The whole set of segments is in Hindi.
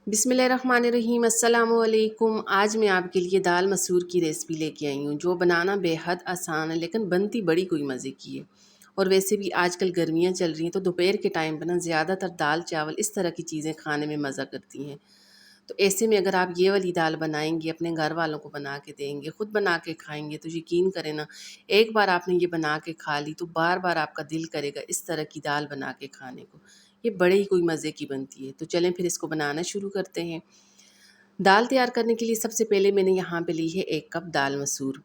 बिस्मिल्लाहिर्रहमानिर्रहीम अस्सलाम वालेकुम। आज मैं आपके लिए दाल मसूर की रेसिपी लेके आई हूँ जो बनाना बेहद आसान है लेकिन बनती बड़ी कोई मज़े की है। और वैसे भी आजकल गर्मियाँ चल रही हैं तो दोपहर के टाइम पर ना ज़्यादातर दाल चावल इस तरह की चीज़ें खाने में मज़ा करती हैं। तो ऐसे में अगर आप ये वाली दाल बनाएंगे, अपने घर वालों को बना के देंगे, ख़ुद बना के खाएंगे, तो यकीन करें ना, एक बार आपने ये बना के खा ली तो बार बार आपका दिल करेगा इस तरह की दाल बना के खाने को। ये बड़े ही कोई मज़े की बनती है। तो चलें फिर इसको बनाना शुरू करते हैं। दाल तैयार करने के लिए सबसे पहले मैंने यहाँ पे ली है 1 कप दाल मसूर।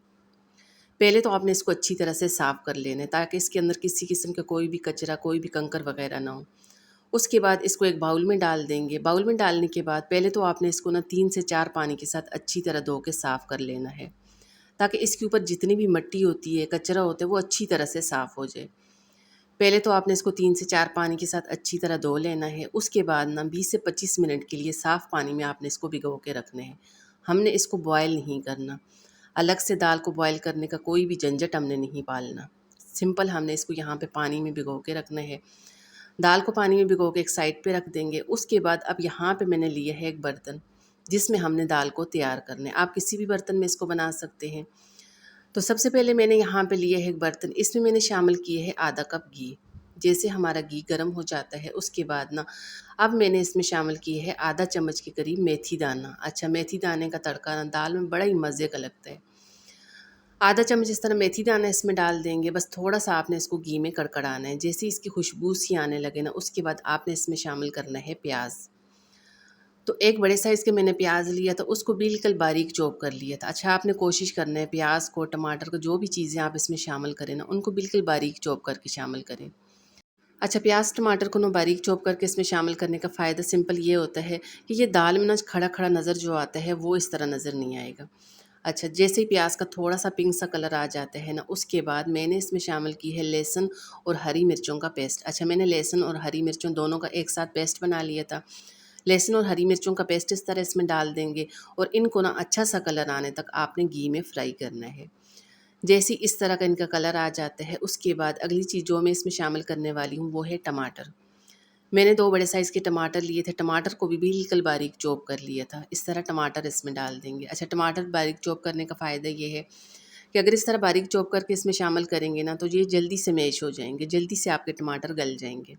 पहले तो आपने इसको अच्छी तरह से साफ़ कर लेना है ताकि इसके अंदर किसी किस्म का कोई भी कचरा, कोई भी कंकर वगैरह ना हो। उसके बाद इसको एक बाउल में डाल देंगे। बाउल में डालने के बाद पहले तो आपने इसको ना 3 से 4 पानी के साथ अच्छी तरह धो के साफ़ कर लेना है, ताकि इसके ऊपर जितनी भी मिट्टी होती है, कचरा होता है, वो अच्छी तरह से साफ़ हो जाए। पहले तो आपने इसको 3 से 4 पानी के साथ अच्छी तरह धो लेना है। उसके बाद ना 20 से 25 मिनट के लिए साफ़ पानी में आपने इसको भिगो के रखने हैं। हमने इसको बॉयल नहीं करना। अलग से दाल को बॉयल करने का कोई भी झंझट हमने नहीं पालना। सिंपल हमने इसको यहाँ पे पानी में भिगो के रखना है। दाल को पानी में भिगो के एक साइड पे रख देंगे। उसके बाद अब यहाँ पे मैंने लिया है एक बर्तन, जिसमें हमने दाल को तैयार करना है। आप किसी भी बर्तन में इसको बना सकते हैं। तो सबसे पहले मैंने यहाँ पे लिया है एक बर्तन, इसमें मैंने शामिल किए है आधा कप घी। जैसे हमारा घी गर्म हो जाता है उसके बाद ना अब मैंने इसमें शामिल किए है आधा चम्मच के करीब मेथी दाना। अच्छा, मेथी दाने का तड़का ना दाल में बड़ा ही मज़े का लगता है। आधा चम्मच इस तरह मेथी दाना इसमें डाल देंगे। बस थोड़ा-सा आपने इसको घी में कड़कड़ाना है। जैसे ही इसकी खुशबू सी आने लगे ना, उसके बाद आपने इसमें शामिल करना है प्याज़। तो एक बड़े साइज़ के मैंने प्याज़ लिया था, उसको बिल्कुल बारीक चॉप कर लिया था। अच्छा, आपने कोशिश करना है प्याज़ को, टमाटर को, जो भी चीज़ें आप इसमें शामिल करें ना, उनको बिल्कुल बारीक चॉप करके शामिल करें। अच्छा, प्याज़ टमाटर को ना बारीक चॉप करके इसमें शामिल करने का फ़ायदा सिंपल ये होता है कि ये दाल में ना खड़ा-खड़ा नज़र जो आता है, वो इस तरह नज़र नहीं आएगा। अच्छा, जैसे ही प्याज़ का थोड़ा-सा पिंक सा कलर आ जाता है ना, उसके बाद मैंने इसमें शामिल की है लहसुन और हरी मिर्चों का पेस्ट। अच्छा, मैंने लहसुन और हरी मिर्चों दोनों का एक साथ पेस्ट बना लिया था। लहसुन और हरी मिर्चों का पेस्ट इस तरह इसमें डाल देंगे और इनको ना अच्छा सा कलर आने तक आपने घी में फ्राई करना है। जैसे ही इस तरह का इनका कलर आ जाता है, उसके बाद अगली चीज़ जो मैं इसमें शामिल करने वाली हूँ, वो है टमाटर। मैंने 2 बड़े साइज़ के टमाटर लिए थे, टमाटर को भी बिल्कुल बारीक चॉप कर लिया था। इस तरह टमाटर इसमें डाल देंगे। अच्छा, टमाटर बारीक चॉप करने का फ़ायदा ये है कि अगर इस तरह बारीक चॉप करके इसमें शामिल करेंगे ना, तो ये जल्दी से मैश हो जाएँगे, जल्दी से आपके टमाटर गल जाएँगे।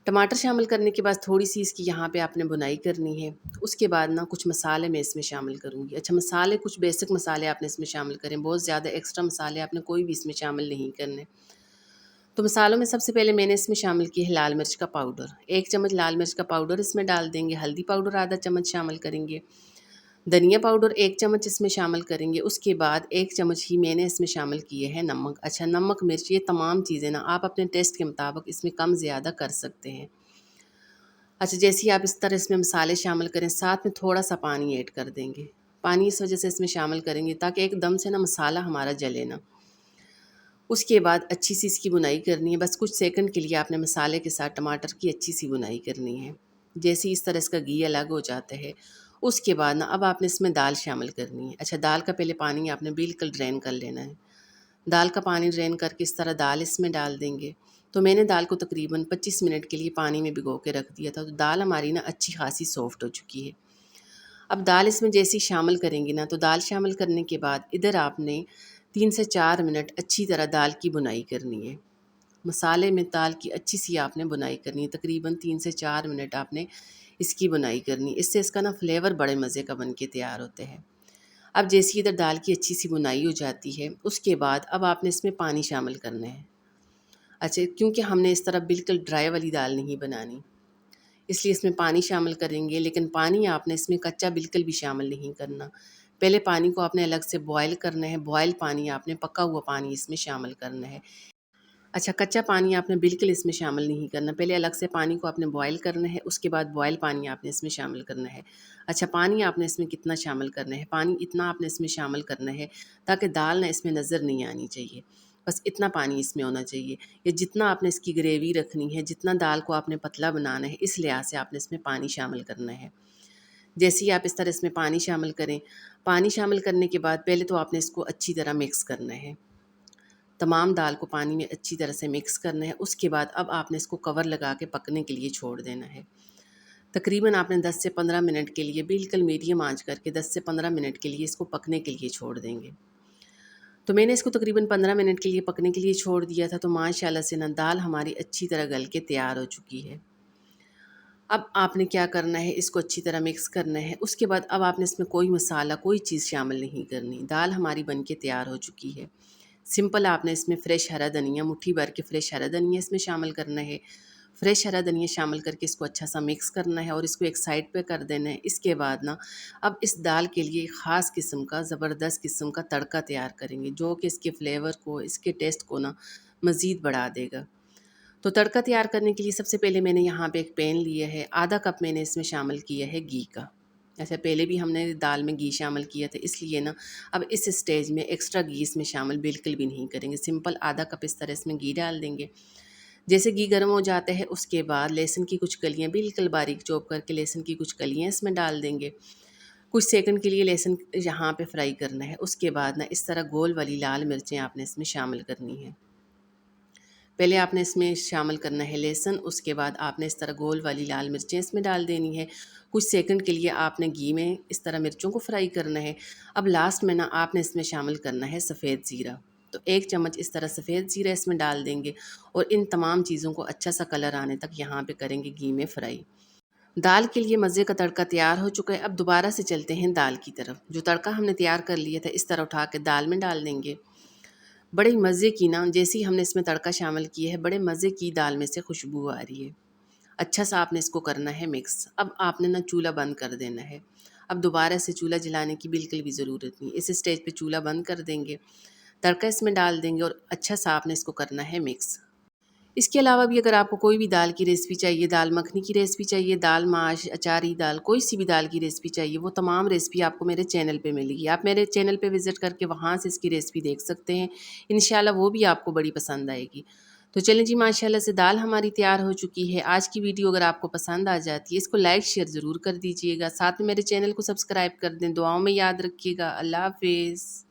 टमाटर शामिल करने के बाद थोड़ी-सी इसकी यहाँ पे आपने भुनाई करनी है। उसके बाद ना कुछ मसाले मैं इसमें शामिल करूँगी। अच्छा, मसाले कुछ बेसिक मसाले आपने इसमें शामिल करें, बहुत ज़्यादा एक्स्ट्रा मसाले आपने कोई भी इसमें शामिल नहीं करने। तो मसालों में सबसे पहले मैंने इसमें शामिल की है लाल मिर्च का पाउडर। 1 चम्मच लाल मिर्च का पाउडर इसमें डाल देंगे। हल्दी पाउडर आधा चम्मच शामिल करेंगे। धनिया पाउडर 1 चम्मच इसमें शामिल करेंगे। उसके बाद 1 चम्मच ही मैंने इसमें शामिल किए हैं नमक। अच्छा, नमक, मिर्च ये तमाम चीज़ें ना आप अपने टेस्ट के मुताबिक इसमें कम ज़्यादा कर सकते हैं। अच्छा, जैसे ही आप इस तरह इसमें मसाले शामिल करें, साथ में थोड़ा-सा पानी ऐड कर देंगे। पानी इस वजह से इसमें शामिल करेंगे ताकि एकदम से ना मसाला हमारा जले ना। उसके बाद अच्छी सी इसकी भुनाई करनी है। बस कुछ सेकंड के लिए आपने मसाले के साथ टमाटर की अच्छी सी भुनाई करनी है। जैसे ही इस तरह इसका घी अलग हो जाता है, उसके बाद ना अब आपने इसमें दाल शामिल करनी है। अच्छा, दाल का पहले पानी आपने बिल्कुल ड्रेन कर लेना है। दाल का पानी ड्रेन करके इस तरह दाल इसमें डाल देंगे। तो मैंने दाल को तकरीबन 25 मिनट के लिए पानी में भिगो के रख दिया था। तो दाल हमारी ना अच्छी खासी सॉफ्ट हो चुकी है। अब दाल इसमें जैसे ही शामिल करेंगे ना, तो दाल शामिल करने के बाद इधर आपने 3 से 4 मिनट अच्छी तरह दाल की भुनाई करनी है। मसाले में दाल की अच्छी सी आपने भुनाई करनी है। तकरीबन 3 से 4 मिनट आपने इसकी भुनाई करनी है। इससे इसका ना फ्लेवर बड़े मज़े का बन के तैयार होते हैं। अब जैसे इधर दाल की अच्छी सी भुनाई हो जाती है, उसके बाद अब आपने इसमें पानी शामिल करना है। अच्छा, क्योंकि हमने इस तरह बिल्कुल ड्राई वाली दाल नहीं बनानी, इसलिए इसमें पानी शामिल करेंगे, लेकिन पानी आपने इसमें कच्चा बिल्कुल भी शामिल नहीं करना। पहले पानी को आपने अलग से बॉयल करना है, बॉयल पानी आपने पका हुआ पानी इसमें शामिल करना है। अच्छा, कच्चा पानी आपने बिल्कुल इसमें शामिल नहीं करना, पहले अलग से पानी को आपने बॉयल करना है, उसके बाद बॉयल पानी आपने इसमें शामिल करना है। अच्छा, पानी आपने इसमें कितना शामिल करना है? पानी इतना आपने इसमें शामिल करना है ताकि दाल ना इसमें नज़र नहीं आनी चाहिए। बस इतना पानी इसमें होना चाहिए। या जितना आपने इसकी ग्रेवी रखनी है, जितना दाल को आपने पतला बनाना है, इस लिहाज से आपने इसमें पानी शामिल करना है। जैसे ही आप इस तरह इसमें पानी शामिल करें, पानी शामिल करने के बाद पहले तो आपने इसको अच्छी तरह मिक्स करना है। तमाम दाल को पानी में अच्छी तरह से मिक्स करना है। उसके बाद अब आपने इसको कवर लगा के पकने के लिए छोड़ देना है। तकरीबन आपने 10 से 15 मिनट के लिए बिल्कुल मीडियम आंच करके 10 से 15 मिनट के लिए इसको पकने के लिए छोड़ देंगे। तो मैंने इसको तकरीबन 15 मिनट के लिए पकने के लिए छोड़ दिया था। तो माशाल्लाह से ना दाल हमारी अच्छी तरह गल के तैयार हो चुकी है। अब आपने क्या करना है, इसको अच्छी तरह मिक्स करना है। उसके बाद अब आपने इसमें कोई मसाला, कोई चीज़ शामिल नहीं करनी। दाल हमारी बन के तैयार हो चुकी है। सिंपल आपने इसमें फ़्रेश हरा धनिया, मुट्ठी भर के फ़्रेश हरा धनिया इसमें शामिल करना है। फ़्रेश हरा धनिया शामिल करके इसको अच्छा सा मिक्स करना है और इसको एक साइड पे कर देना है। इसके बाद ना अब इस दाल के लिए ख़ास किस्म का, ज़बरदस्त किस्म का तड़का तैयार करेंगे, जो कि इसके फ्लेवर को, इसके टेस्ट को ना मज़ीद बढ़ा देगा। तो तड़का तैयार करने के लिए सबसे पहले मैंने यहाँ पे एक पैन लिया है। आधा कप मैंने इसमें शामिल किया है घी का। ऐसे पहले भी हमने दाल में घी शामिल किया था, इसलिए ना अब इस स्टेज में एक्स्ट्रा घी इसमें शामिल बिल्कुल भी नहीं करेंगे। सिंपल आधा कप इस तरह इसमें घी डाल देंगे। जैसे घी गर्म हो जाता है उसके बाद लहसुन की कुछ कलियाँ बिल्कुल बारीक चॉप करके लहसुन की कुछ कलियाँ इसमें डाल देंगे। कुछ सेकंड के लिए लहसुन यहाँ पे फ्राई करना है। उसके बाद ना इस तरह गोल वाली लाल मिर्चें आपने इसमें शामिल करनी है। पहले आपने इसमें शामिल करना है लहसुन, उसके बाद आपने इस तरह गोल वाली लाल मिर्चें इसमें डाल देनी है। कुछ सेकंड के लिए आपने घी में इस तरह मिर्चों को फ्राई करना है। अब लास्ट में ना आपने इसमें शामिल करना है सफ़ेद ज़ीरा। तो 1 चम्मच इस तरह सफ़ेद ज़ीरा इसमें डाल देंगे और इन तमाम चीज़ों को अच्छा सा कलर आने तक यहाँ पे करेंगे घी में फ्राई। दाल के लिए मज़े का तड़का तैयार हो चुका है। अब दोबारा से चलते हैं दाल की तरफ। जो तड़का हमने तैयार कर लिया था इस तरह उठा के दाल में डाल देंगे। बड़े मज़े की ना, जैसे ही हमने इसमें तड़का शामिल किया है, बड़े मज़े की दाल में से खुशबू आ रही है। अच्छा सा आपने इसको करना है मिक्स। अब आपने ना चूल्हा बंद कर देना है। अब दोबारा से चूल्हा जलाने की बिल्कुल भी ज़रूरत नहीं। इस स्टेज पे चूल्हा बंद कर देंगे, तड़का इसमें डाल देंगे और अच्छा सा आपने इसको करना है मिक्स। इसके अलावा भी अगर आपको कोई भी दाल की रेसिपी चाहिए, दाल मखनी की रेसिपी चाहिए, दाल माश, अचारी दाल, कोई सी भी दाल की रेसिपी चाहिए, वो तमाम रेसिपी आपको मेरे चैनल पे मिलेगी। आप मेरे चैनल पे विज़िट करके वहाँ से इसकी रेसिपी देख सकते हैं। इंशाल्लाह वो भी आपको बड़ी पसंद आएगी। तो चलें जी, माशाल्लाह से दाल हमारी तैयार हो चुकी है। आज की वीडियो अगर आपको पसंद आ जाती है, इसको लाइक शेयर ज़रूर कर दीजिएगा। साथ में मेरे चैनल को सब्सक्राइब कर दें। दुआओं में याद रखिएगा। अल्लाह हाफ़िज़।